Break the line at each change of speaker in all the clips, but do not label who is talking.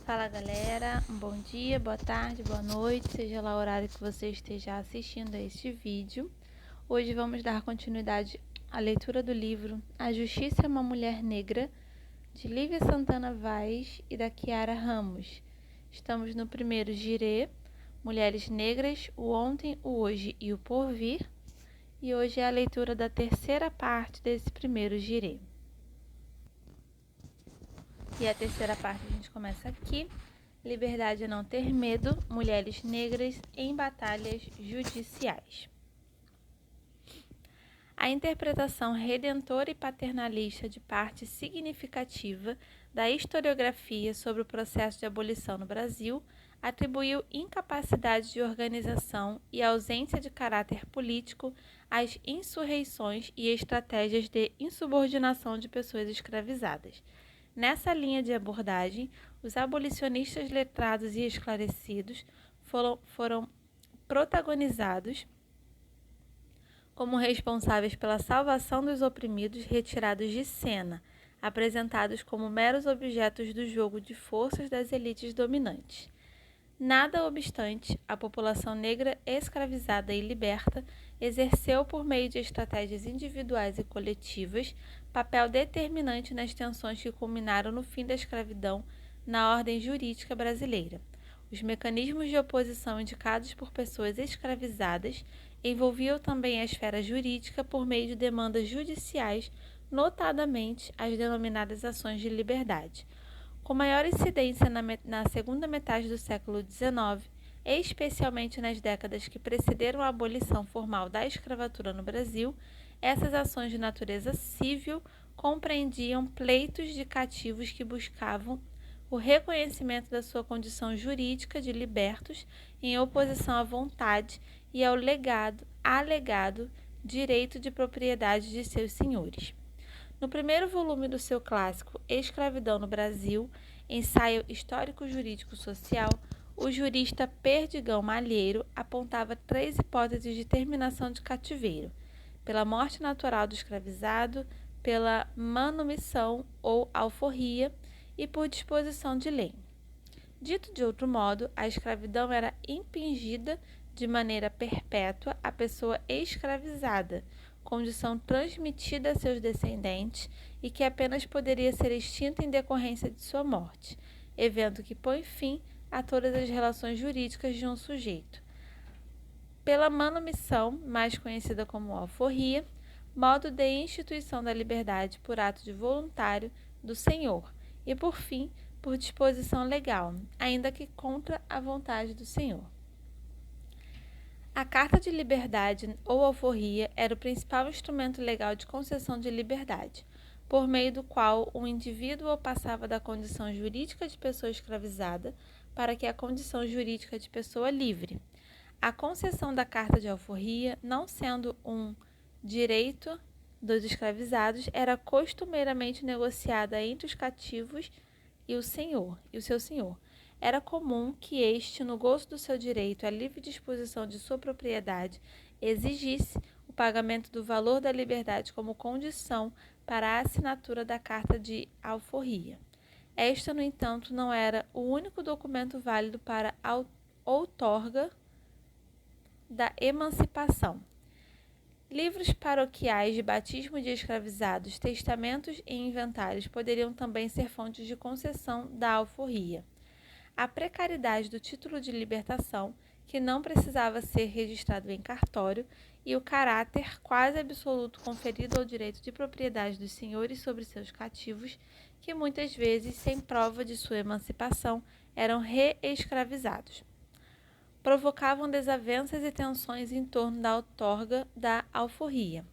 Fala galera, um bom dia, boa tarde, boa noite, seja lá o horário que você esteja assistindo a este vídeo. Hoje vamos dar continuidade à leitura do livro A Justiça é uma Mulher Negra, de Lívia Santana Vaz e da Kiara Ramos. Estamos no primeiro Girê, Mulheres Negras, o Ontem, o Hoje e o Porvir, e hoje é a leitura da terceira parte desse primeiro Girê. E a terceira parte a gente começa aqui. Liberdade é não ter medo, mulheres negras em batalhas judiciais. A interpretação redentora e paternalista de parte significativa da historiografia sobre o processo de abolição no Brasil atribuiu incapacidade de organização e ausência de caráter político às insurreições e estratégias de insubordinação de pessoas escravizadas. Nessa linha de abordagem, os abolicionistas letrados e esclarecidos foram protagonizados como responsáveis pela salvação dos oprimidos retirados de cena, apresentados como meros objetos do jogo de forças das elites dominantes. Nada obstante, a população negra escravizada e liberta exerceu, por meio de estratégias individuais e coletivas, papel determinante nas tensões que culminaram no fim da escravidão na ordem jurídica brasileira. Os mecanismos de oposição indicados por pessoas escravizadas envolviam também a esfera jurídica por meio de demandas judiciais, notadamente as denominadas ações de liberdade. Com maior incidência na segunda metade do século XIX, especialmente nas décadas que precederam a abolição formal da escravatura no Brasil, essas ações de natureza civil compreendiam pleitos de cativos que buscavam o reconhecimento da sua condição jurídica de libertos em oposição à vontade e ao alegado direito de propriedade de seus senhores. No primeiro volume do seu clássico Escravidão no Brasil, ensaio histórico-jurídico-social, o jurista Perdigão Malheiro apontava 3 hipóteses de terminação de cativeiro: pela morte natural do escravizado, pela manumissão ou alforria e por disposição de lei. Dito de outro modo, a escravidão era impingida de maneira perpétua à pessoa escravizada, condição transmitida a seus descendentes e que apenas poderia ser extinta em decorrência de sua morte, evento que põe fim a todas as relações jurídicas de um sujeito. Pela manumissão, mais conhecida como alforria, modo de instituição da liberdade por ato de voluntário do senhor, e por fim, por disposição legal, ainda que contra a vontade do senhor. A Carta de Liberdade ou alforria era o principal instrumento legal de concessão de liberdade, por meio do qual o indivíduo passava da condição jurídica de pessoa escravizada para que a condição jurídica de pessoa livre. A concessão da Carta de Alforria, não sendo um direito dos escravizados, era costumeiramente negociada entre os cativos e o seu senhor. Era comum que este, no gozo do seu direito à livre disposição de sua propriedade, exigisse o pagamento do valor da liberdade como condição para a assinatura da Carta de Alforria. Esta, no entanto, não era o único documento válido para a outorga da emancipação. Livros paroquiais de batismo de escravizados, testamentos e inventários poderiam também ser fontes de concessão da alforria. A precariedade do título de libertação, que não precisava ser registrado em cartório, e o caráter quase absoluto conferido ao direito de propriedade dos senhores sobre seus cativos, que muitas vezes, sem prova de sua emancipação, eram reescravizados, provocavam desavenças e tensões em torno da outorga da alforria.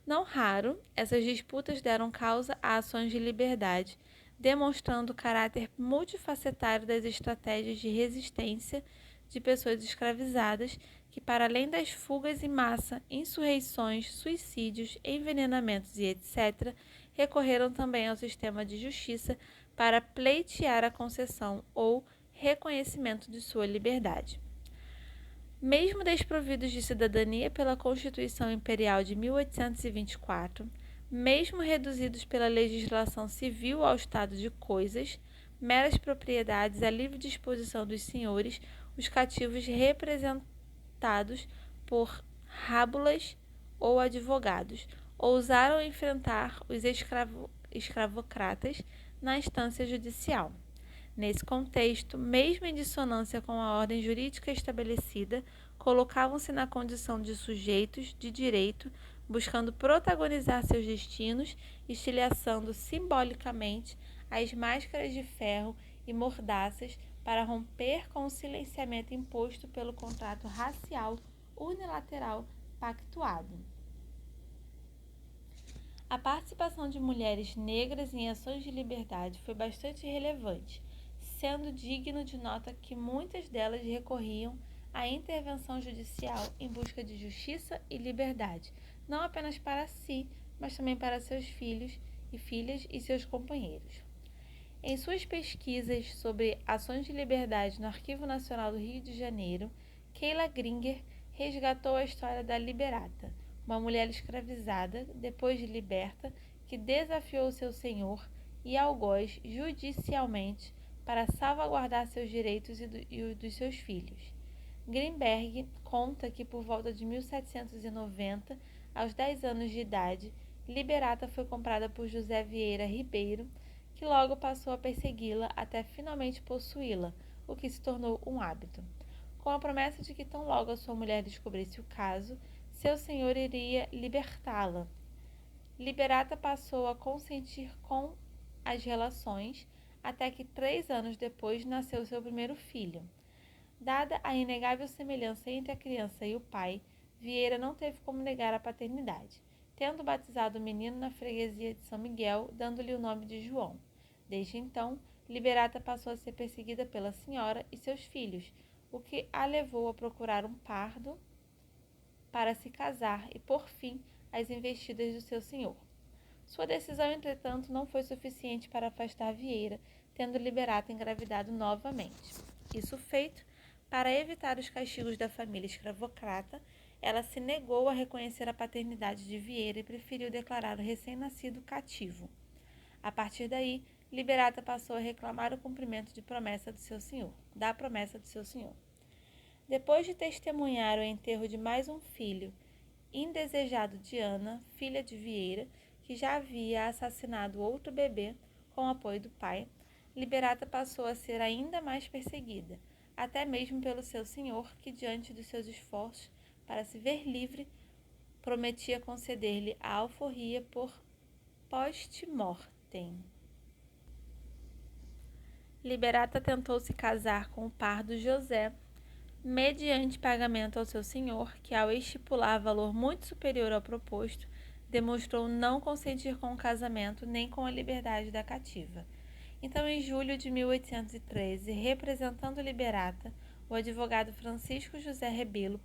Não raro, essas disputas deram causa a ações de liberdade, demonstrando o caráter multifacetário das estratégias de resistência de pessoas escravizadas que, para além das fugas em massa, insurreições, suicídios, envenenamentos e etc., recorreram também ao sistema de justiça para pleitear a concessão ou reconhecimento de sua liberdade. Mesmo desprovidos de cidadania pela Constituição Imperial de 1824, mesmo reduzidos pela legislação civil ao estado de coisas, meras propriedades à livre disposição dos senhores, os cativos representados por rábulas ou advogados, ousaram enfrentar os escravocratas na instância judicial. Nesse contexto, mesmo em dissonância com a ordem jurídica estabelecida, colocavam-se na condição de sujeitos de direito, buscando protagonizar seus destinos, estilhaçando simbolicamente as máscaras de ferro e mordaças para romper com o silenciamento imposto pelo contrato racial unilateral pactuado. A participação de mulheres negras em ações de liberdade foi bastante relevante, sendo digno de nota que muitas delas recorriam à intervenção judicial em busca de justiça e liberdade, não apenas para si, mas também para seus filhos e filhas e seus companheiros. Em suas pesquisas sobre ações de liberdade no Arquivo Nacional do Rio de Janeiro, Keila Gringer resgatou a história da Liberata, uma mulher escravizada, depois de liberta, que desafiou seu senhor e algoz judicialmente para salvaguardar seus direitos e os dos seus filhos. Grinberg conta que por volta de 1790, aos 10 anos de idade, Liberata foi comprada por José Vieira Ribeiro, que logo passou a persegui-la até finalmente possuí-la, o que se tornou um hábito. Com a promessa de que tão logo a sua mulher descobrisse o caso, seu senhor iria libertá-la. Liberata passou a consentir com as relações, até que 3 anos depois nasceu seu primeiro filho. Dada a inegável semelhança entre a criança e o pai, Vieira não teve como negar a paternidade, tendo batizado o menino na freguesia de São Miguel, dando-lhe o nome de João. Desde então, Liberata passou a ser perseguida pela senhora e seus filhos, o que a levou a procurar um pardo para se casar e, por fim, as investidas do seu senhor. Sua decisão, entretanto, não foi suficiente para afastar Vieira, tendo Liberata engravidado novamente. Isso feito, para evitar os castigos da família escravocrata, ela se negou a reconhecer a paternidade de Vieira e preferiu declarar o recém-nascido cativo. A partir daí, Liberata passou a reclamar o cumprimento da promessa do seu senhor. Depois de testemunhar o enterro de mais um filho indesejado de Ana, filha de Vieira, que já havia assassinado outro bebê com o apoio do pai, Liberata passou a ser ainda mais perseguida, até mesmo pelo seu senhor, que, diante dos seus esforços para se ver livre, prometia conceder-lhe a alforria por post-mortem. Liberata tentou se casar com o pardo José, mediante pagamento ao seu senhor, que, ao estipular valor muito superior ao proposto, demonstrou não consentir com o casamento nem com a liberdade da cativa. Então, em julho de 1813, representando Liberata, o advogado Francisco José Rebelo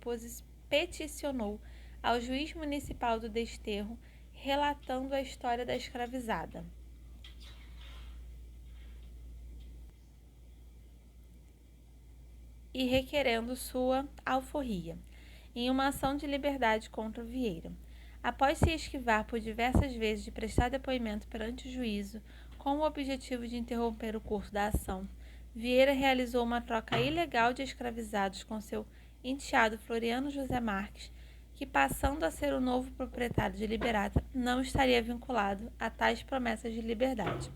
peticionou ao juiz municipal do desterro, relatando a história da escravizada e requerendo sua alforria, em uma ação de liberdade contra Vieira. Após se esquivar por diversas vezes de prestar depoimento perante o juízo, com o objetivo de interromper o curso da ação, Vieira realizou uma troca ilegal de escravizados com seu enteado Floriano José Marques, que, passando a ser o novo proprietário de Liberata, não estaria vinculado a tais promessas de liberdade.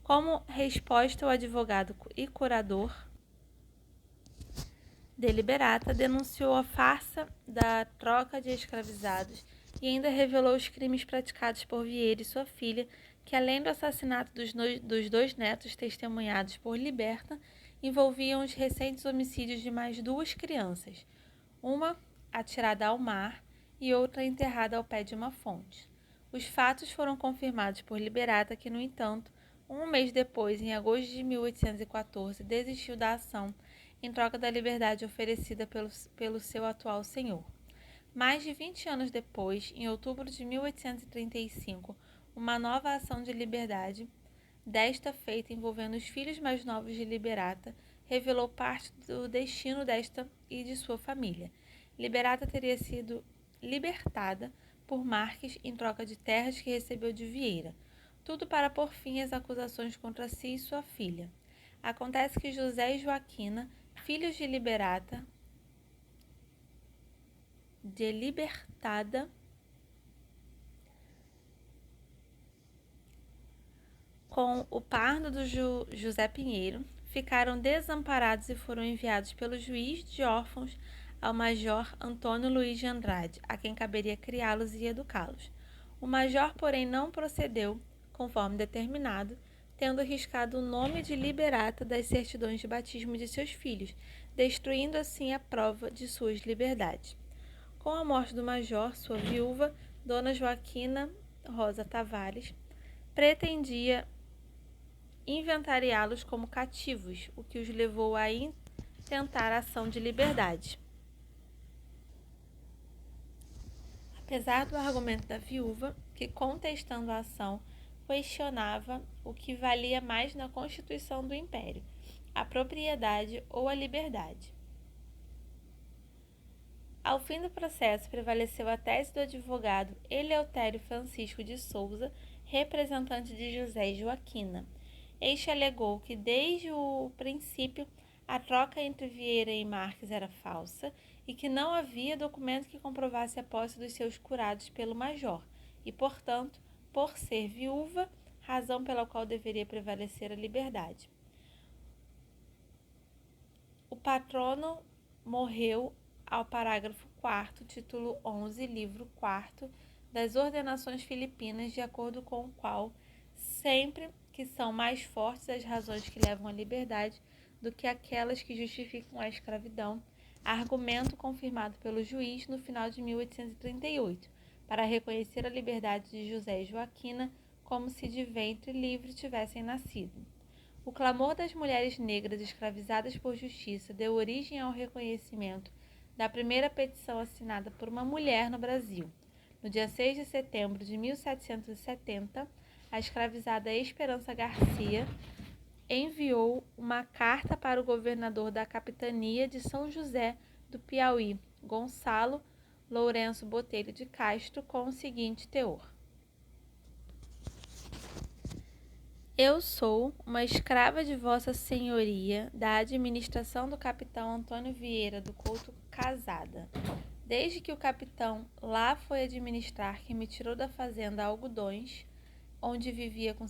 Como resposta, o advogado e curador de Liberata denunciou a farsa da troca de escravizados e ainda revelou os crimes praticados por Vieira e sua filha, que, além do assassinato dos 2 netos testemunhados por Liberta, envolviam os recentes homicídios de mais 2 crianças, uma atirada ao mar e outra enterrada ao pé de uma fonte. Os fatos foram confirmados por Liberata, que, no entanto, um mês depois, em agosto de 1814, desistiu da ação em troca da liberdade oferecida pelo seu atual senhor. Mais de 20 anos depois, em outubro de 1835, uma nova ação de liberdade, desta feita envolvendo os filhos mais novos de Liberata, revelou parte do destino desta e de sua família. Liberata teria sido libertada por Marques em troca de terras que recebeu de Vieira. tudo para pôr fim às acusações contra si e sua filha. Acontece que José e Joaquina, filhos de Libertada, com o pardo do José Pinheiro, ficaram desamparados e foram enviados pelo juiz de órfãos ao major Antônio Luiz de Andrade, a quem caberia criá-los e educá-los. O major, porém, não procedeu conforme determinado, tendo riscado o nome de Liberata das certidões de batismo de seus filhos, destruindo assim a prova de suas liberdades. Com a morte do major, sua viúva, Dona Joaquina Rosa Tavares, pretendia inventariá-los como cativos, o que os levou a intentar ação de liberdade. Apesar do argumento da viúva, que contestando a ação, questionava o que valia mais na Constituição do Império, a propriedade ou a liberdade. Ao fim do processo, prevaleceu a tese do advogado Eleutério Francisco de Souza, representante de José e Joaquina. Este alegou que, desde o princípio, a troca entre Vieira e Marques era falsa e que não havia documento que comprovasse a posse dos seus curados pelo major e, portanto, por ser viúva, razão pela qual deveria prevalecer a liberdade. O patrono morreu ao parágrafo 4º, título 11, livro 4º das Ordenações Filipinas, de acordo com o qual, sempre que são mais fortes as razões que levam à liberdade do que aquelas que justificam a escravidão, argumento confirmado pelo juiz no final de 1838, para reconhecer a liberdade de José e Joaquina como se de ventre livre tivessem nascido. O clamor das mulheres negras escravizadas por justiça deu origem ao reconhecimento da primeira petição assinada por uma mulher no Brasil. No dia 6 de setembro de 1770, a escravizada Esperança Garcia enviou uma carta para o governador da capitania de São José do Piauí, Gonçalo Lourenço Botelho de Castro, com o seguinte teor: Eu sou uma escrava de Vossa Senhoria, da administração do capitão Antônio Vieira do Couto Casada. Desde que o capitão lá foi administrar, que me tirou da fazenda Algodões, onde vivia com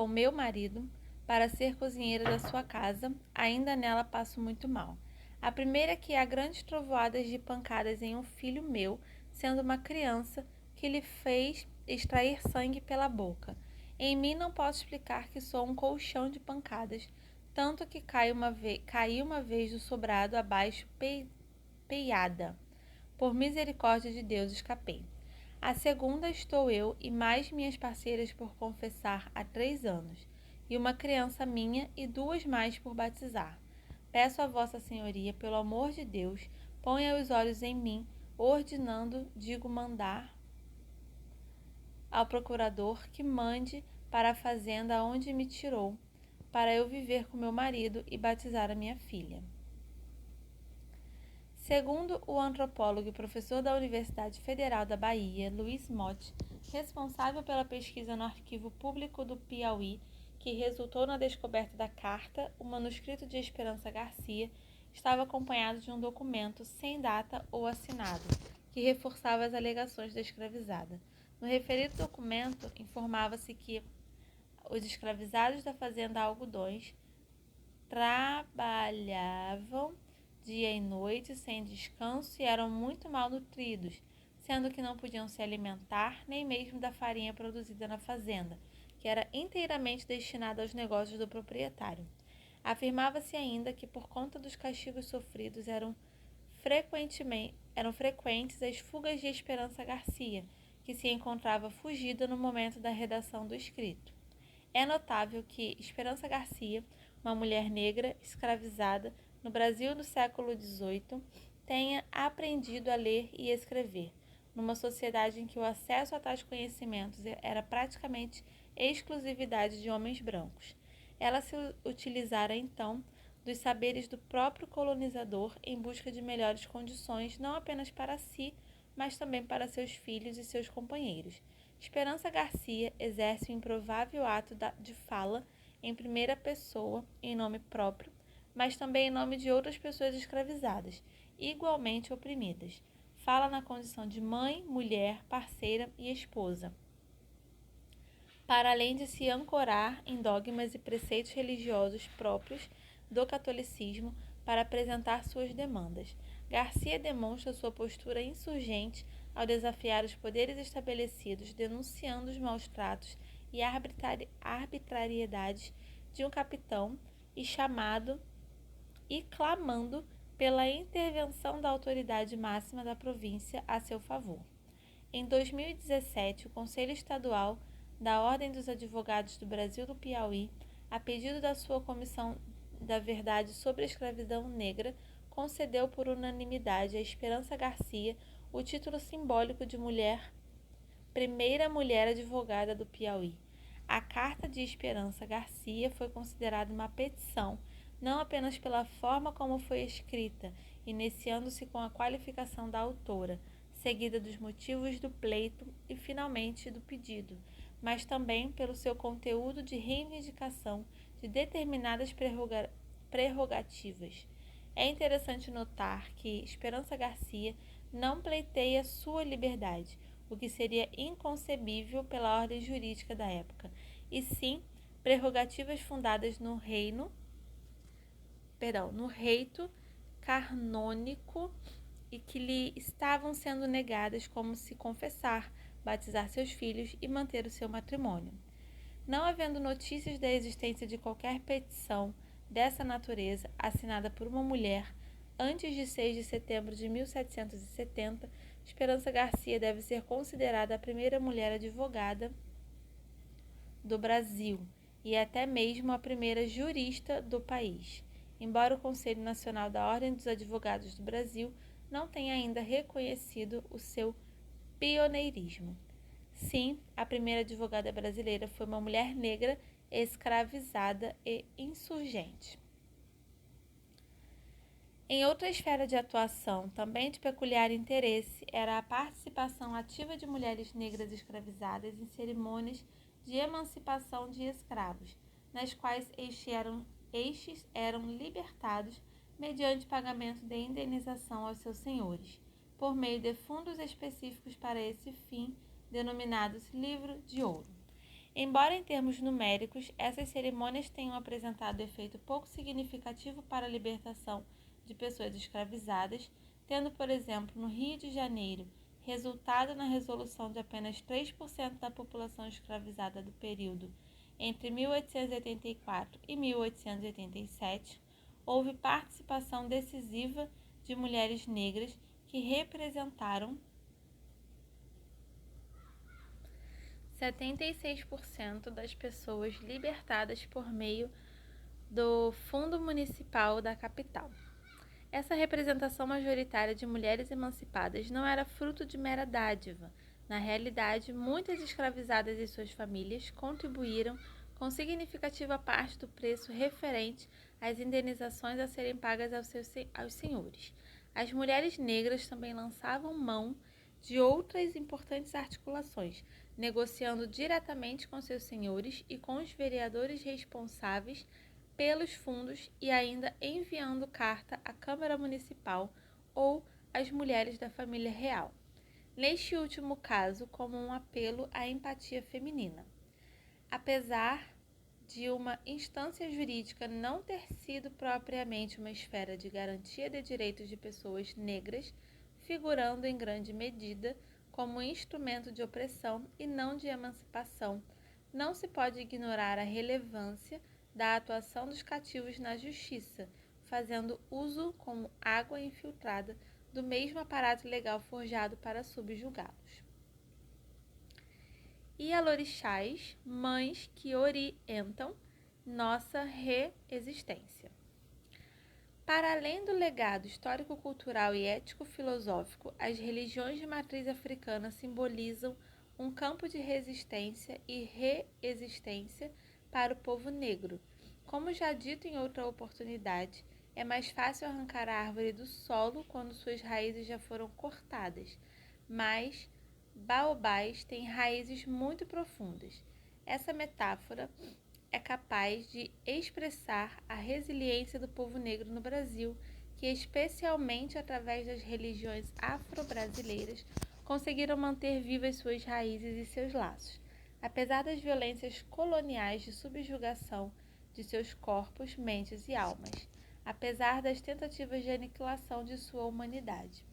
meu marido, para ser cozinheira da sua casa, ainda nela passo muito mal. A primeira é que há grandes trovoadas de pancadas em um filho meu, sendo uma criança, que lhe fez extrair sangue pela boca. Em mim não posso explicar que sou um colchão de pancadas, tanto que caí uma vez do sobrado abaixo peiada. Por misericórdia de Deus escapei. A segunda estou eu e mais minhas parceiras por confessar há 3 anos, e uma criança minha e 2 mais por batizar. Peço a Vossa Senhoria, pelo amor de Deus, ponha os olhos em mim, mandar ao procurador que mande para a fazenda onde me tirou, para eu viver com meu marido e batizar a minha filha. Segundo o antropólogo e professor da Universidade Federal da Bahia, Luiz Motti, responsável pela pesquisa no Arquivo Público do Piauí, que resultou na descoberta da carta, o manuscrito de Esperança Garcia estava acompanhado de um documento sem data ou assinado, que reforçava as alegações da escravizada. No referido documento, informava-se que os escravizados da fazenda Algodões trabalhavam dia e noite sem descanso e eram muito mal nutridos, sendo que não podiam se alimentar nem mesmo da farinha produzida na fazenda, que era inteiramente destinada aos negócios do proprietário. Afirmava-se ainda que, por conta dos castigos sofridos, eram frequentes as fugas de Esperança Garcia, que se encontrava fugida no momento da redação do escrito. É notável que Esperança Garcia, uma mulher negra escravizada no Brasil do século XVIII, tenha aprendido a ler e escrever, numa sociedade em que o acesso a tais conhecimentos era praticamente exclusividade de homens brancos. Ela se utilizara, então, dos saberes do próprio colonizador em busca de melhores condições, não apenas para si, mas também para seus filhos e seus companheiros. Esperança Garcia exerce o improvável ato de fala em primeira pessoa, em nome próprio, mas também em nome de outras pessoas escravizadas, igualmente oprimidas. Fala na condição de mãe, mulher, parceira e esposa, para além de se ancorar em dogmas e preceitos religiosos próprios do catolicismo para apresentar suas demandas. Garcia demonstra sua postura insurgente ao desafiar os poderes estabelecidos, denunciando os maus-tratos e arbitrariedades de um capitão e clamando pela intervenção da autoridade máxima da província a seu favor. Em 2017, o Conselho Estadual da Ordem dos Advogados do Brasil do Piauí, a pedido da sua Comissão da Verdade sobre a Escravidão Negra, concedeu por unanimidade a Esperança Garcia o título simbólico de primeira mulher advogada do Piauí. A Carta de Esperança Garcia foi considerada uma petição, não apenas pela forma como foi escrita, iniciando-se com a qualificação da autora, seguida dos motivos do pleito e, finalmente, do pedido, mas também pelo seu conteúdo de reivindicação de determinadas prerrogativas. É interessante notar que Esperança Garcia não pleiteia sua liberdade, o que seria inconcebível pela ordem jurídica da época, e sim prerrogativas fundadas no reito canônico e que lhe estavam sendo negadas, como se confessar, batizar seus filhos e manter o seu matrimônio. Não havendo notícias da existência de qualquer petição dessa natureza assinada por uma mulher antes de 6 de setembro de 1770, Esperança Garcia deve ser considerada a primeira mulher advogada do Brasil e até mesmo a primeira jurista do país, embora o Conselho Nacional da Ordem dos Advogados do Brasil não tenha ainda reconhecido o seu pioneirismo. Sim, a primeira advogada brasileira foi uma mulher negra, escravizada e insurgente. Em outra esfera de atuação, também de peculiar interesse, era a participação ativa de mulheres negras escravizadas em cerimônias de emancipação de escravos, nas quais estes eram libertados mediante pagamento de indenização aos seus senhores, por meio de fundos específicos para esse fim, denominados Livro de Ouro. Embora em termos numéricos essas cerimônias tenham apresentado efeito pouco significativo para a libertação de pessoas escravizadas, tendo, por exemplo, no Rio de Janeiro, resultado na resolução de apenas 3% da população escravizada do período entre 1884 e 1887, houve participação decisiva de mulheres negras que representaram 76% das pessoas libertadas por meio do Fundo Municipal da capital. Essa representação majoritária de mulheres emancipadas não era fruto de mera dádiva. Na realidade, muitas escravizadas e suas famílias contribuíram com significativa parte do preço referente às indenizações a serem pagas aos senhores. As mulheres negras também lançavam mão de outras importantes articulações, negociando diretamente com seus senhores e com os vereadores responsáveis pelos fundos e ainda enviando carta à Câmara Municipal ou às mulheres da família real. Neste último caso, como um apelo à empatia feminina. Apesar de uma instância jurídica não ter sido propriamente uma esfera de garantia de direitos de pessoas negras, figurando em grande medida como instrumento de opressão e não de emancipação, não se pode ignorar a relevância da atuação dos cativos na justiça, fazendo uso como água infiltrada do mesmo aparato legal forjado para subjugá-los. E alorixás, mães que orientam nossa reexistência. Para além do legado histórico-cultural e ético-filosófico, as religiões de matriz africana simbolizam um campo de resistência e reexistência para o povo negro. Como já dito em outra oportunidade, é mais fácil arrancar a árvore do solo quando suas raízes já foram cortadas, mas baobás têm raízes muito profundas. Essa metáfora é capaz de expressar a resiliência do povo negro no Brasil, que, especialmente através das religiões afro-brasileiras, conseguiram manter vivas suas raízes e seus laços, apesar das violências coloniais de subjugação de seus corpos, mentes e almas, apesar das tentativas de aniquilação de sua humanidade.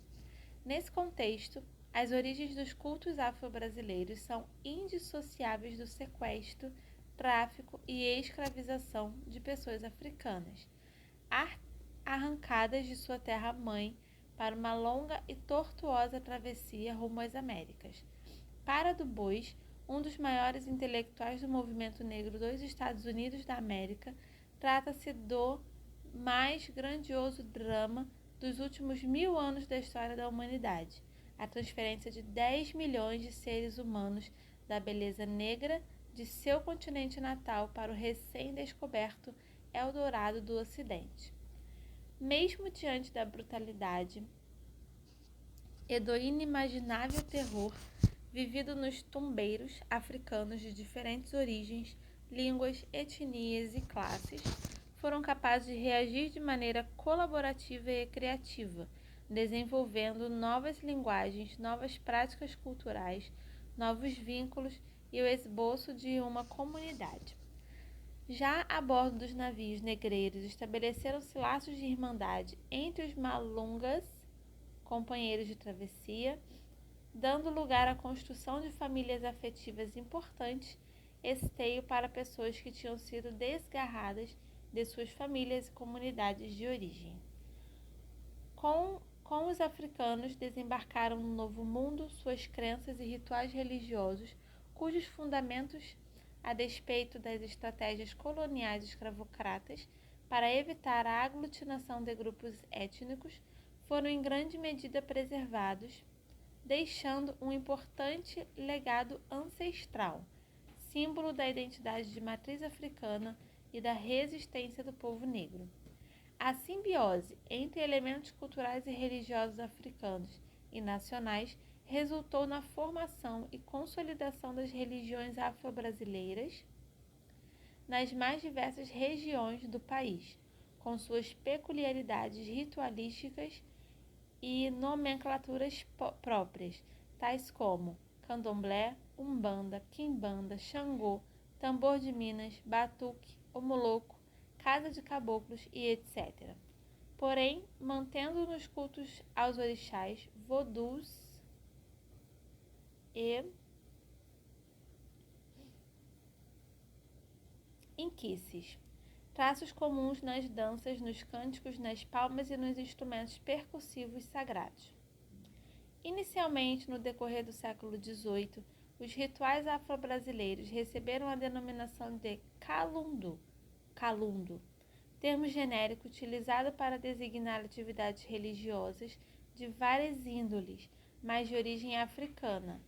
Nesse contexto, as origens dos cultos afro-brasileiros são indissociáveis do sequestro, tráfico e escravização de pessoas africanas, arrancadas de sua terra-mãe para uma longa e tortuosa travessia rumo às Américas. Para Du Bois, um dos maiores intelectuais do movimento negro dos Estados Unidos da América, trata-se do mais grandioso drama dos últimos 1000 anos da história da humanidade, a transferência de 10 milhões de seres humanos da beleza negra de seu continente natal para o recém-descoberto Eldorado do Ocidente. Mesmo diante da brutalidade e do inimaginável terror vivido nos tumbeiros africanos de diferentes origens, línguas, etnias e classes, foram capazes de reagir de maneira colaborativa e criativa, desenvolvendo novas linguagens, novas práticas culturais, novos vínculos e o esboço de uma comunidade. Já a bordo dos navios negreiros, estabeleceram-se laços de irmandade entre os malungas, companheiros de travessia, dando lugar à construção de famílias afetivas importantes, esteio para pessoas que tinham sido desgarradas de suas famílias e comunidades de origem. Com os africanos desembarcaram no Novo Mundo suas crenças e rituais religiosos, cujos fundamentos, a despeito das estratégias coloniais escravocratas para evitar a aglutinação de grupos étnicos, foram em grande medida preservados, deixando um importante legado ancestral, símbolo da identidade de matriz africana e da resistência do povo negro. A simbiose entre elementos culturais e religiosos africanos e nacionais resultou na formação e consolidação das religiões afro-brasileiras nas mais diversas regiões do país, com suas peculiaridades ritualísticas e nomenclaturas próprias, tais como candomblé, umbanda, quimbanda, xangô, tambor de Minas, batuque, omoloco, casa de caboclos e etc. Porém, mantendo nos cultos aos orixás, vodus e inquices, traços comuns nas danças, nos cânticos, nas palmas e nos instrumentos percussivos sagrados. Inicialmente, no decorrer do século XVIII, os rituais afro-brasileiros receberam a denominação de calundo, termo genérico utilizado para designar atividades religiosas de várias índoles, mas de origem africana,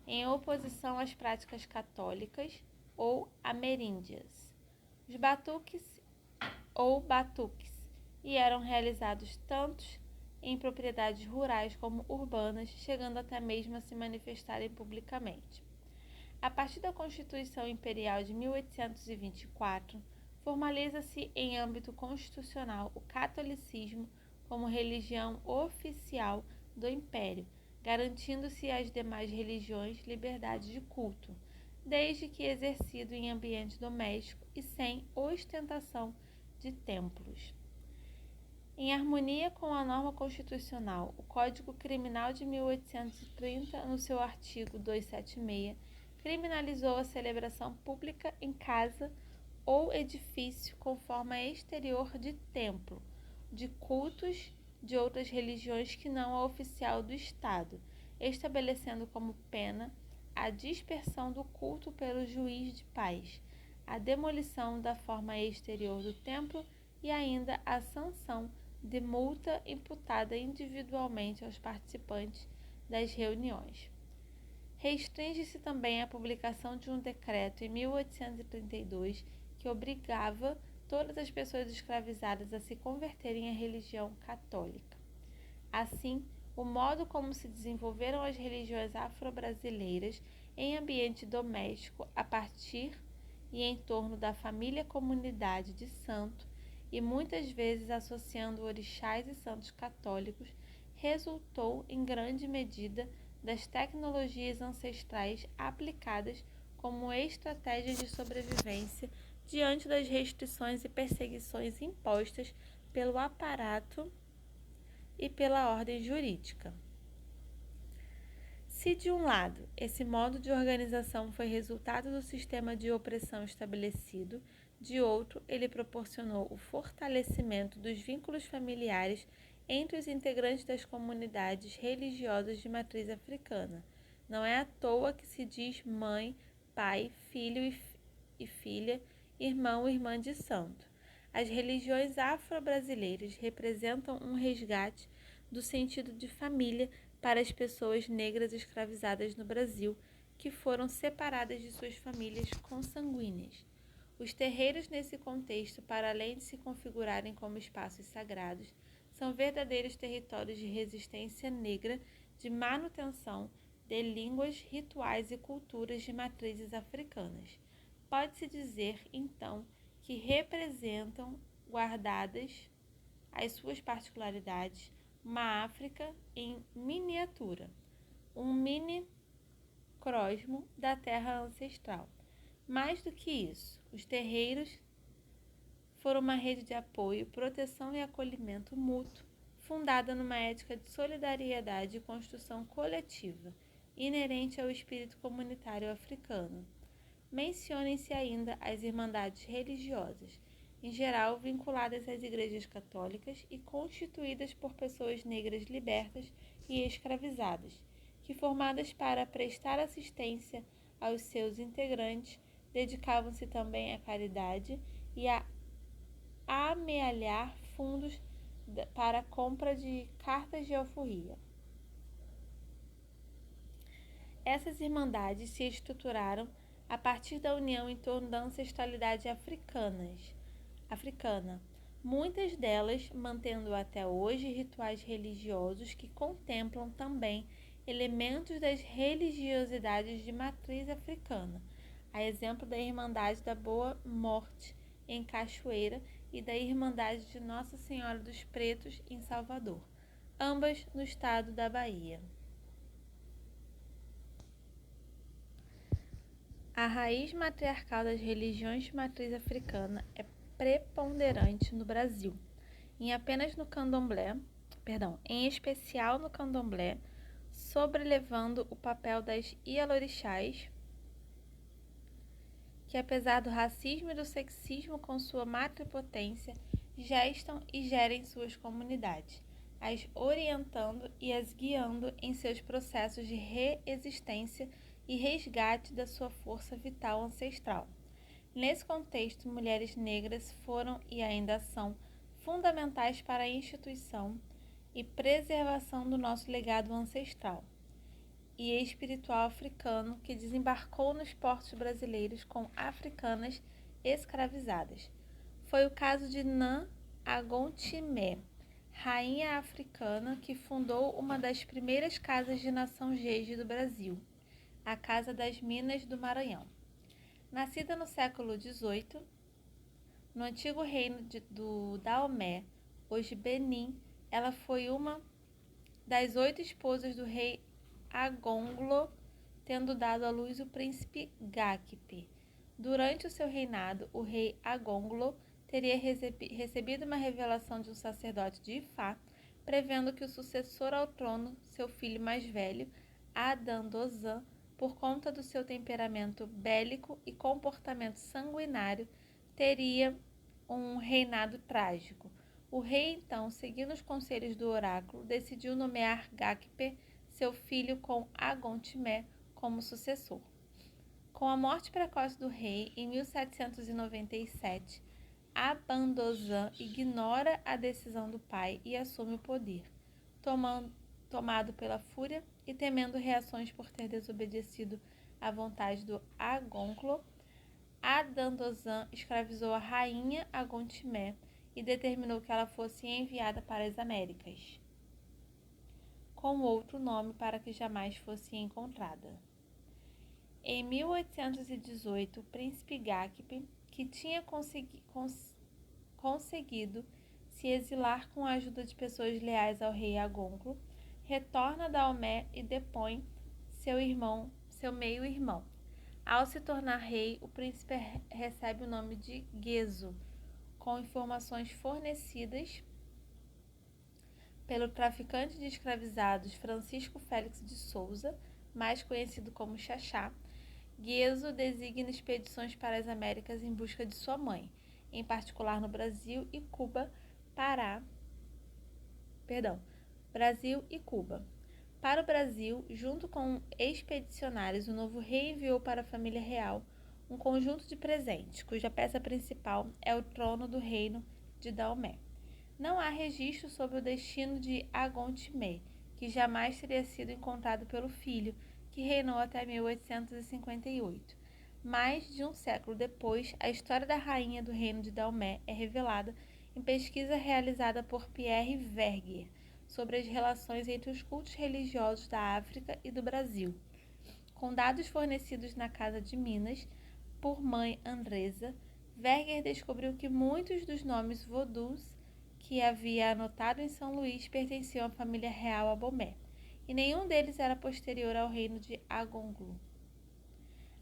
em oposição às práticas católicas ou ameríndias. Os batuques e eram realizados tanto em propriedades rurais como urbanas, chegando até mesmo a se manifestarem publicamente. A partir da Constituição Imperial de 1824, formaliza-se em âmbito constitucional o catolicismo como religião oficial do Império, garantindo-se às demais religiões liberdade de culto, desde que exercido em ambiente doméstico e sem ostentação de templos. Em harmonia com a norma constitucional, o Código Criminal de 1830, no seu artigo 276, criminalizou a celebração pública em casa ou edifício com forma exterior de templo, de cultos de outras religiões que não a oficial do Estado, estabelecendo como pena a dispersão do culto pelo juiz de paz, a demolição da forma exterior do templo e ainda a sanção de multa imputada individualmente aos participantes das reuniões. Restringe-se também a publicação de um decreto em 1832 que obrigava todas as pessoas escravizadas a se converterem à religião católica. Assim, o modo como se desenvolveram as religiões afro-brasileiras em ambiente doméstico a partir e em torno da família-comunidade de santo e muitas vezes associando orixás e santos católicos, resultou em grande medida das tecnologias ancestrais aplicadas como estratégias de sobrevivência diante das restrições e perseguições impostas pelo aparato e pela ordem jurídica. Se, de um lado, esse modo de organização foi resultado do sistema de opressão estabelecido, de outro, ele proporcionou o fortalecimento dos vínculos familiares entre os integrantes das comunidades religiosas de matriz africana. Não é à toa que se diz mãe, pai, filho e filha, irmão e irmã de santo. As religiões afro-brasileiras representam um resgate do sentido de família para as pessoas negras escravizadas no Brasil, que foram separadas de suas famílias consanguíneas. Os terreiros, nesse contexto, para além de se configurarem como espaços sagrados, são verdadeiros territórios de resistência negra, de manutenção de línguas, rituais e culturas de matrizes africanas. Pode-se dizer, então, que representam, guardadas as suas particularidades, uma África em miniatura, um mini-crosmo da terra ancestral. Mais do que isso, os terreiros foram uma rede de apoio, proteção e acolhimento mútuo, fundada numa ética de solidariedade e construção coletiva, inerente ao espírito comunitário africano. Mencionem-se ainda as irmandades religiosas, em geral vinculadas às igrejas católicas e constituídas por pessoas negras libertas e escravizadas, que, formadas para prestar assistência aos seus integrantes, dedicavam-se também à caridade e a amealhar fundos para a compra de cartas de alforria. Essas irmandades se estruturaram a partir da união em torno da ancestralidade africana, muitas delas mantendo até hoje rituais religiosos que contemplam também elementos das religiosidades de matriz africana, a exemplo da Irmandade da Boa Morte, em Cachoeira, e da Irmandade de Nossa Senhora dos Pretos, em Salvador, ambas no estado da Bahia. A raiz matriarcal das religiões de matriz africana é preponderante no Brasil, em especial no candomblé, sobrelevando o papel das ialorixás, que apesar do racismo e do sexismo com sua matripotência, gestam e gerem suas comunidades, as orientando e as guiando em seus processos de reexistência e resgate da sua força vital ancestral. Nesse contexto, mulheres negras foram e ainda são fundamentais para a instituição e preservação do nosso legado ancestral e espiritual africano que desembarcou nos portos brasileiros com africanas escravizadas. Foi o caso de Nã Agontimé, rainha africana que fundou uma das primeiras casas de nação Jeje do Brasil, a Casa das Minas do Maranhão. Nascida no século XVIII, no antigo reino do Daomé, hoje Benin, ela foi uma das 8 esposas do rei Agonglo, tendo dado à luz o príncipe Gakpe. Durante o seu reinado, o rei Agonglo teria recebido uma revelação de um sacerdote de Ifá, prevendo que o sucessor ao trono, seu filho mais velho, Adandozan, por conta do seu temperamento bélico e comportamento sanguinário, teria um reinado trágico. O rei, então, seguindo os conselhos do oráculo, decidiu nomear Gakpe, seu filho, com Agontimé, como sucessor. Com a morte precoce do rei, em 1797, Adandozan ignora a decisão do pai e assume o poder, tomado pela fúria e temendo reações por ter desobedecido à vontade do Agonglo. Adandozan escravizou a rainha Agontimé e determinou que ela fosse enviada para as Américas. com outro nome para que jamais fosse encontrada. Em 1818, o príncipe Ghakpi, que tinha conseguido se exilar com a ajuda de pessoas leais ao rei Agonglo, retorna a Daomé e depõe seu meio-irmão. Ao se tornar rei, o príncipe recebe o nome de Gezo, com informações fornecidas pelo traficante de escravizados Francisco Félix de Souza, mais conhecido como Xaxá. Gezo designa expedições para as Américas em busca de sua mãe, em particular no Brasil e Cuba. Para o Brasil, junto com expedicionários, o novo rei enviou para a família real um conjunto de presentes, cuja peça principal é o trono do reino de Daomé. Não há registro sobre o destino de Agontimé, que jamais teria sido encontrado pelo filho, que reinou até 1858. Mais de um século depois, a história da rainha do reino de Daomé é revelada em pesquisa realizada por Pierre Verger sobre as relações entre os cultos religiosos da África e do Brasil. Com dados fornecidos na Casa de Minas por mãe Andresa, Verger descobriu que muitos dos nomes vodus que havia anotado em São Luís pertenciam à família real Abomé, e nenhum deles era posterior ao reino de Agonglo.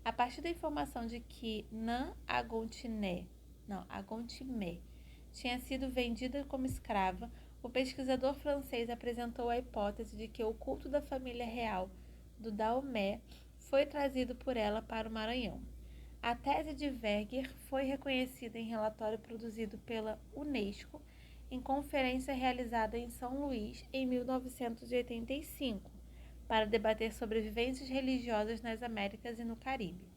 A partir da informação de que Agontimé tinha sido vendida como escrava, o pesquisador francês apresentou a hipótese de que o culto da família real do Daomé foi trazido por ela para o Maranhão. A tese de Verger foi reconhecida em relatório produzido pela Unesco em conferência realizada em São Luís em 1985, para debater sobre vivências religiosas nas Américas e no Caribe.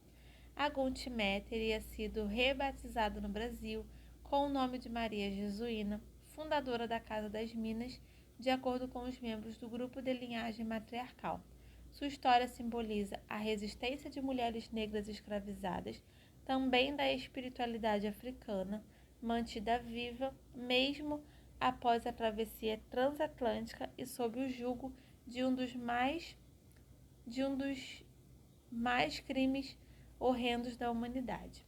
Agontimé teria sido rebatizado no Brasil com o nome de Maria Jesuína, fundadora da Casa das Minas, de acordo com os membros do grupo de linhagem matriarcal. Sua história simboliza a resistência de mulheres negras escravizadas, também da espiritualidade africana, mantida viva mesmo após a travessia transatlântica e sob o jugo de um dos mais crimes horrendos da humanidade,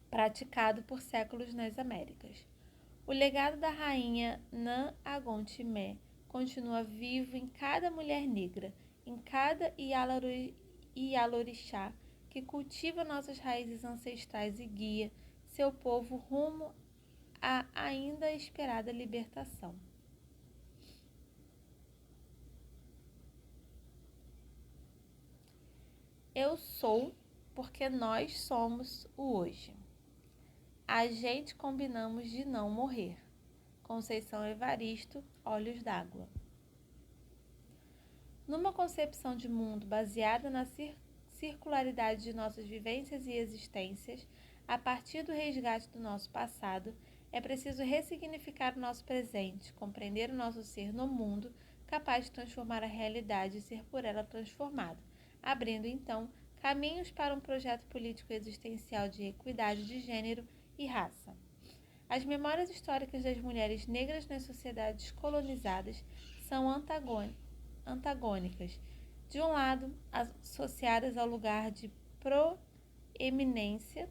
praticado por séculos nas Américas. O legado da rainha Agontimé continua vivo em cada mulher negra, em cada Ialorixá que cultiva nossas raízes ancestrais e guia seu povo rumo à ainda esperada libertação. Eu sou porque nós somos o hoje. A gente combinamos de não morrer. Conceição Evaristo, Olhos d'Água. Numa concepção de mundo baseada na circularidade de nossas vivências e existências, a partir do resgate do nosso passado, é preciso ressignificar o nosso presente, compreender o nosso ser no mundo, capaz de transformar a realidade e ser por ela transformado, abrindo, então, caminhos para um projeto político existencial de equidade de gênero e raça. As memórias históricas das mulheres negras nas sociedades colonizadas são antagônicas. De um lado, associadas ao lugar de proeminência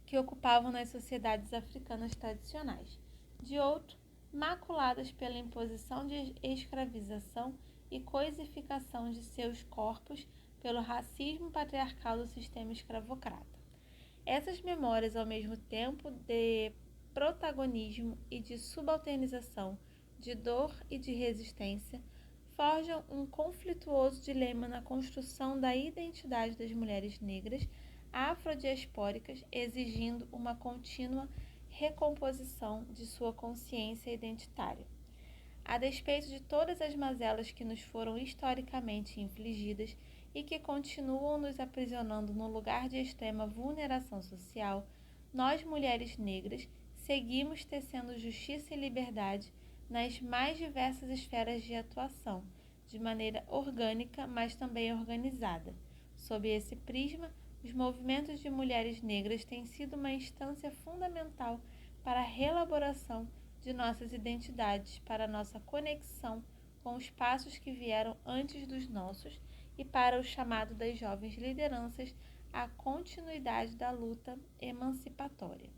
que ocupavam nas sociedades africanas tradicionais. De outro, maculadas pela imposição de escravização e coisificação de seus corpos pelo racismo patriarcal do sistema escravocrata. Essas memórias, ao mesmo tempo de protagonismo e de subalternização, de dor e de resistência, forjam um conflituoso dilema na construção da identidade das mulheres negras afrodiaspóricas, exigindo uma contínua recomposição de sua consciência identitária. A despeito de todas as mazelas que nos foram historicamente infligidas e que continuam nos aprisionando no lugar de extrema vulneração social, nós, mulheres negras, seguimos tecendo justiça e liberdade nas mais diversas esferas de atuação, de maneira orgânica, mas também organizada. Sob esse prisma, os movimentos de mulheres negras têm sido uma instância fundamental para a reelaboração de nossas identidades para nossa conexão com os passos que vieram antes dos nossos e para o chamado das jovens lideranças à continuidade da luta emancipatória.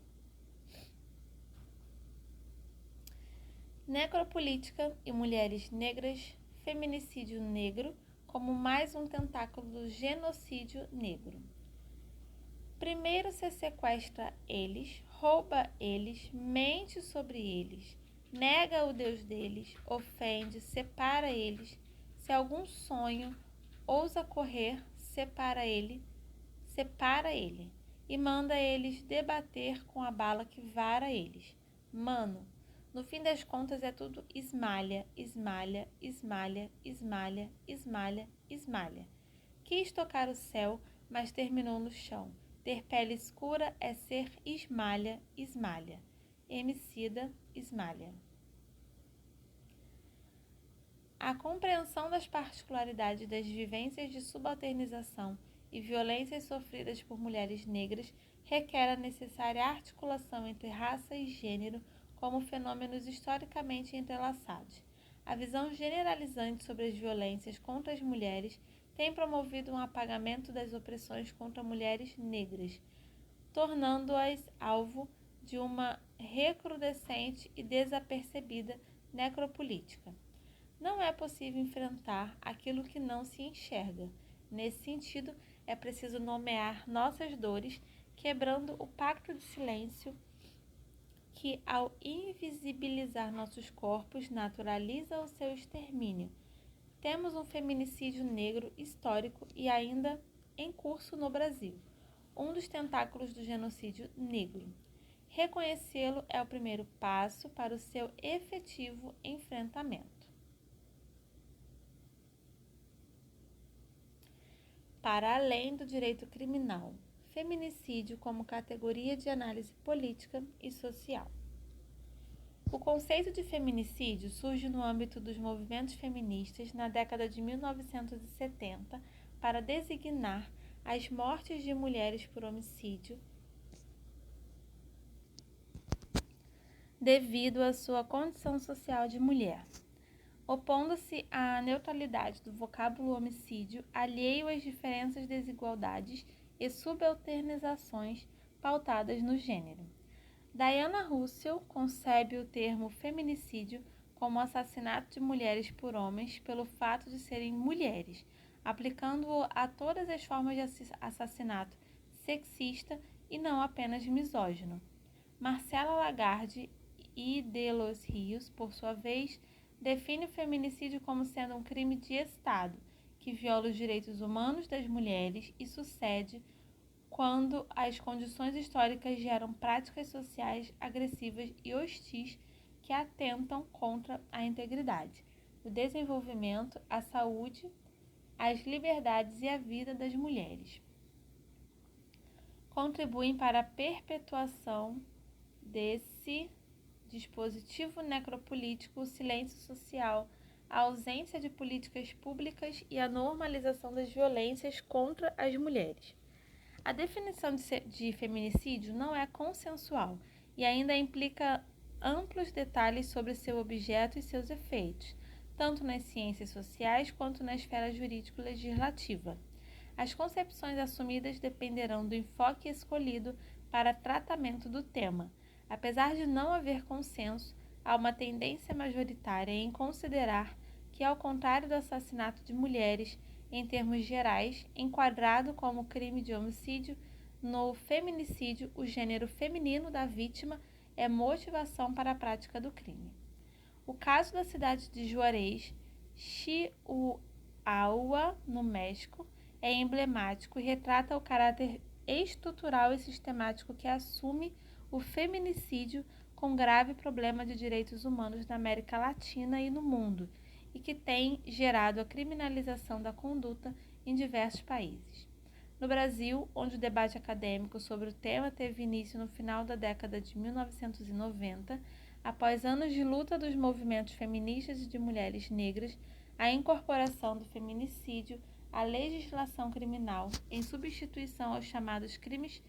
Necropolítica e mulheres negras, feminicídio negro como mais um tentáculo do genocídio negro. Primeiro se sequestra eles, rouba eles, mente sobre eles, nega o Deus deles, ofende, separa eles. Se algum sonho ousa correr, separa ele, e manda eles debater com a bala que vara eles. Mano, no fim das contas é tudo esmalha, esmalha, esmalha, esmalha, esmalha, esmalha. Quis tocar o céu, mas terminou no chão. Ter pele escura é ser esmalha, esmalha. Emicida, esmalha. A compreensão das particularidades das vivências de subalternização e violências sofridas por mulheres negras requer a necessária articulação entre raça e gênero como fenômenos historicamente entrelaçados. A visão generalizante sobre as violências contra as mulheres tem promovido um apagamento das opressões contra mulheres negras, tornando-as alvo de uma recrudescente e desapercebida necropolítica. Não é possível enfrentar aquilo que não se enxerga. Nesse sentido, é preciso nomear nossas dores, quebrando o pacto de silêncio que, ao invisibilizar nossos corpos, naturaliza o seu extermínio. Temos um feminicídio negro histórico e ainda em curso no Brasil, um dos tentáculos do genocídio negro. Reconhecê-lo é o primeiro passo para o seu efetivo enfrentamento. Para além do direito criminal, feminicídio como categoria de análise política e social. O conceito de feminicídio surge no âmbito dos movimentos feministas na década de 1970 para designar as mortes de mulheres por homicídio devido à sua condição social de mulher, opondo-se à neutralidade do vocábulo homicídio, alheio às diferenças, desigualdades e subalternizações pautadas no gênero. Diana Russell concebe o termo feminicídio como assassinato de mulheres por homens pelo fato de serem mulheres, aplicando-o a todas as formas de assassinato sexista e não apenas misógino. Marcela Lagarde e de los Rios, por sua vez, define o feminicídio como sendo um crime de Estado que viola os direitos humanos das mulheres e sucede quando as condições históricas geram práticas sociais agressivas e hostis que atentam contra a integridade, o desenvolvimento, a saúde, as liberdades e a vida das mulheres. Contribuem para a perpetuação desse dispositivo necropolítico o silêncio social, a ausência de políticas públicas e a normalização das violências contra as mulheres. A definição de feminicídio não é consensual e ainda implica amplos detalhes sobre seu objeto e seus efeitos, tanto nas ciências sociais quanto na esfera jurídico-legislativa. As concepções assumidas dependerão do enfoque escolhido para tratamento do tema. Apesar de não haver consenso, há uma tendência majoritária em considerar que, ao contrário do assassinato de mulheres, em termos gerais, enquadrado como crime de homicídio, no feminicídio, o gênero feminino da vítima é motivação para a prática do crime. O caso da cidade de Juarez, Chihuahua, no México, é emblemático e retrata o caráter estrutural e sistemático que assume o feminicídio com grave problema de direitos humanos na América Latina e no mundo, e que tem gerado a criminalização da conduta em diversos países. No Brasil, onde o debate acadêmico sobre o tema teve início no final da década de 1990, após anos de luta dos movimentos feministas e de mulheres negras, a incorporação do feminicídio à legislação criminal, em substituição aos chamados crimes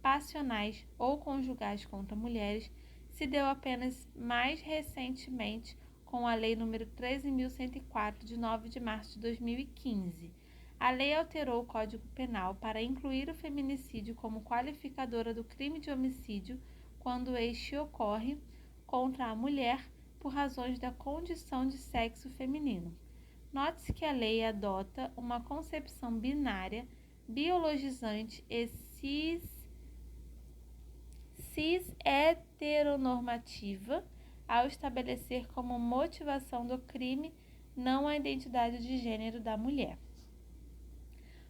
passionais ou conjugais contra mulheres, se deu apenas mais recentemente com a Lei nº 13.104, de 9 de março de 2015. A lei alterou o Código Penal para incluir o feminicídio como qualificadora do crime de homicídio quando este ocorre contra a mulher por razões da condição de sexo feminino. Note-se que a lei adota uma concepção binária, biologizante e cis-heteronormativa ao estabelecer como motivação do crime não a identidade de gênero da mulher,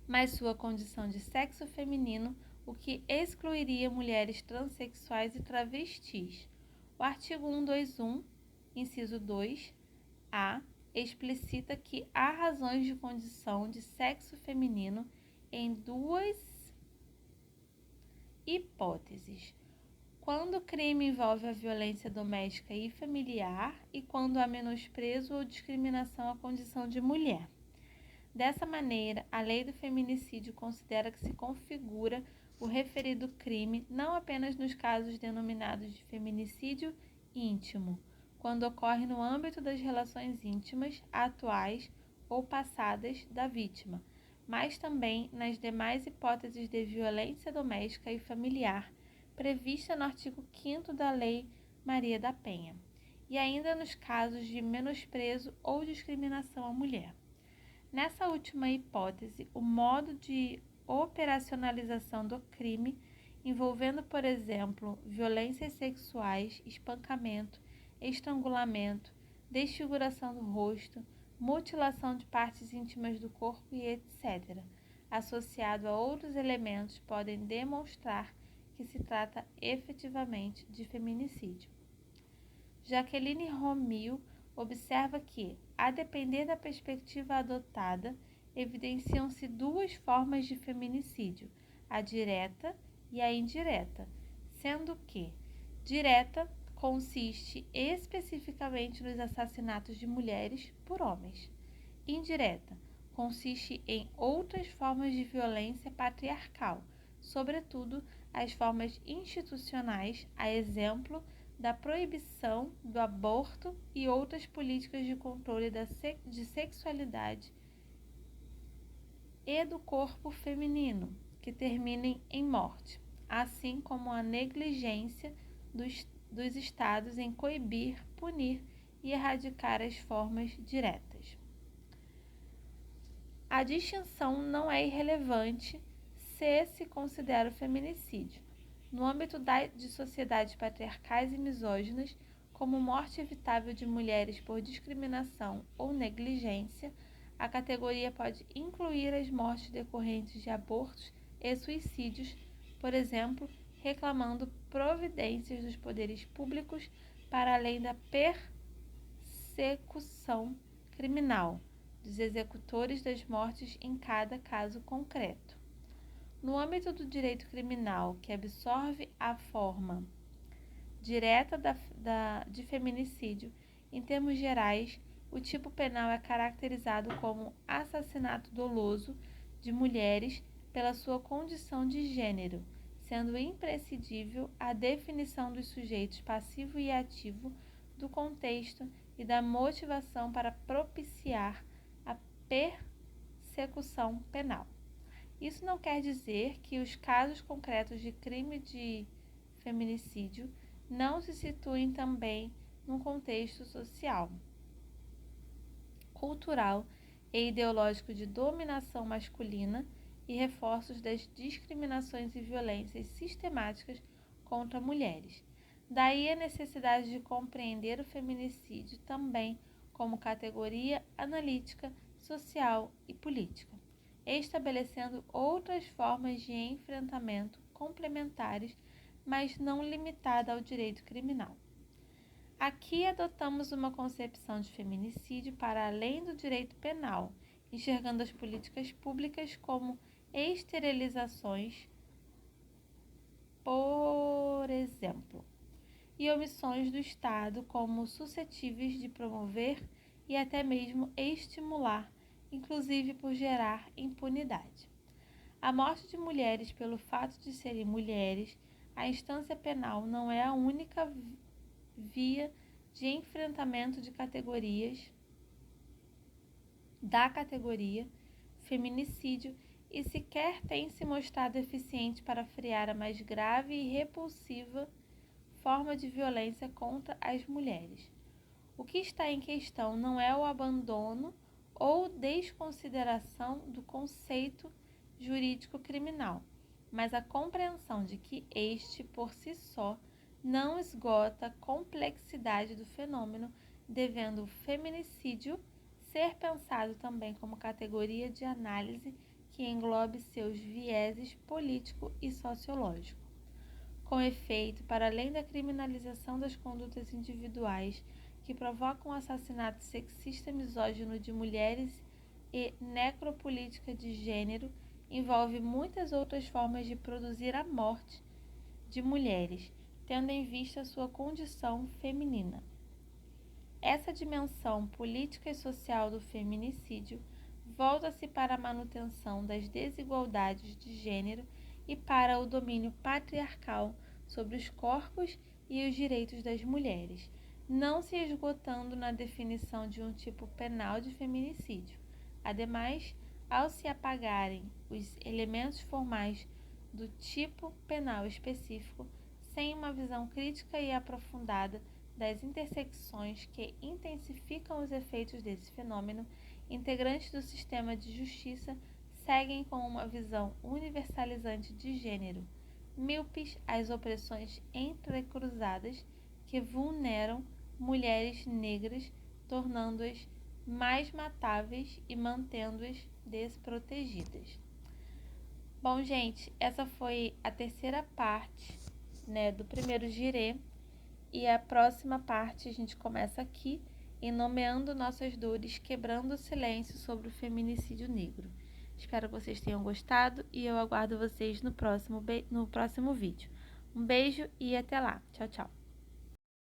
mas sua condição de sexo feminino, o que excluiria mulheres transexuais e travestis. O artigo 121, inciso 2-A, explicita que há razões de condição de sexo feminino em duas hipóteses: quando o crime envolve a violência doméstica e familiar e quando há menosprezo ou discriminação à condição de mulher. Dessa maneira, a lei do feminicídio considera que se configura o referido crime não apenas nos casos denominados de feminicídio íntimo, quando ocorre no âmbito das relações íntimas, atuais ou passadas da vítima, mas também nas demais hipóteses de violência doméstica e familiar prevista no artigo 5º da Lei Maria da Penha, e ainda nos casos de menosprezo ou discriminação à mulher. Nessa última hipótese, o modo de operacionalização do crime, envolvendo, por exemplo, violências sexuais, espancamento, estrangulamento, desfiguração do rosto, mutilação de partes íntimas do corpo e etc., associado a outros elementos, podem demonstrar que se trata efetivamente de feminicídio. Jaqueline Romil observa que, a depender da perspectiva adotada, evidenciam-se duas formas de feminicídio, a direta e a indireta, sendo que direta consiste especificamente nos assassinatos de mulheres por homens. Indireta consiste em outras formas de violência patriarcal, sobretudo as formas institucionais, a exemplo da proibição do aborto e outras políticas de controle de sexualidade e do corpo feminino, que terminem em morte, assim como a negligência dos estados em coibir, punir e erradicar as formas diretas. A distinção não é irrelevante se considera o feminicídio, no âmbito de sociedades patriarcais e misóginas, como morte evitável de mulheres por discriminação ou negligência. A categoria pode incluir as mortes decorrentes de abortos e suicídios, por exemplo, reclamando providências dos poderes públicos para além da persecução criminal dos executores das mortes em cada caso concreto. No âmbito do direito criminal, que absorve a forma direta de feminicídio, em termos gerais, o tipo penal é caracterizado como assassinato doloso de mulheres pela sua condição de gênero, sendo imprescindível a definição dos sujeitos passivo e ativo, do contexto e da motivação para propiciar a persecução penal. Isso não quer dizer que os casos concretos de crime de feminicídio não se situem também num contexto social, cultural e ideológico de dominação masculina e reforços das discriminações e violências sistemáticas contra mulheres. Daí a necessidade de compreender o feminicídio também como categoria analítica, social e política, estabelecendo outras formas de enfrentamento complementares, mas não limitada ao direito criminal. Aqui adotamos uma concepção de feminicídio para além do direito penal, enxergando as políticas públicas como esterilizações, por exemplo, e omissões do Estado como suscetíveis de promover e até mesmo estimular, inclusive por gerar impunidade. A morte de mulheres pelo fato de serem mulheres, a instância penal não é a única via de enfrentamento da categoria feminicídio e sequer tem se mostrado eficiente para frear a mais grave e repulsiva forma de violência contra as mulheres. O que está em questão não é o abandono ou desconsideração do conceito jurídico criminal, mas a compreensão de que este, por si só, não esgota a complexidade do fenômeno, devendo o feminicídio ser pensado também como categoria de análise que englobe seus vieses político e sociológico. Com efeito, para além da criminalização das condutas individuais que provocam o assassinato sexista misógino de mulheres e necropolítica de gênero, envolve muitas outras formas de produzir a morte de mulheres, tendo em vista sua condição feminina. Essa dimensão política e social do feminicídio volta-se para a manutenção das desigualdades de gênero e para o domínio patriarcal sobre os corpos e os direitos das mulheres, não se esgotando na definição de um tipo penal de feminicídio. Ademais, ao se apagarem os elementos formais do tipo penal específico, sem uma visão crítica e aprofundada das intersecções que intensificam os efeitos desse fenômeno, integrantes do sistema de justiça seguem com uma visão universalizante de gênero, míopes às opressões entrecruzadas que vulneram mulheres negras, tornando-as mais matáveis e mantendo-as desprotegidas. Bom, gente, essa foi a terceira parte, do primeiro girê. E a próxima parte a gente começa aqui, em Nomeando Nossas Dores, quebrando o silêncio sobre o feminicídio negro. Espero que vocês tenham gostado e eu aguardo vocês no próximo vídeo. Um beijo e até lá. Tchau, tchau.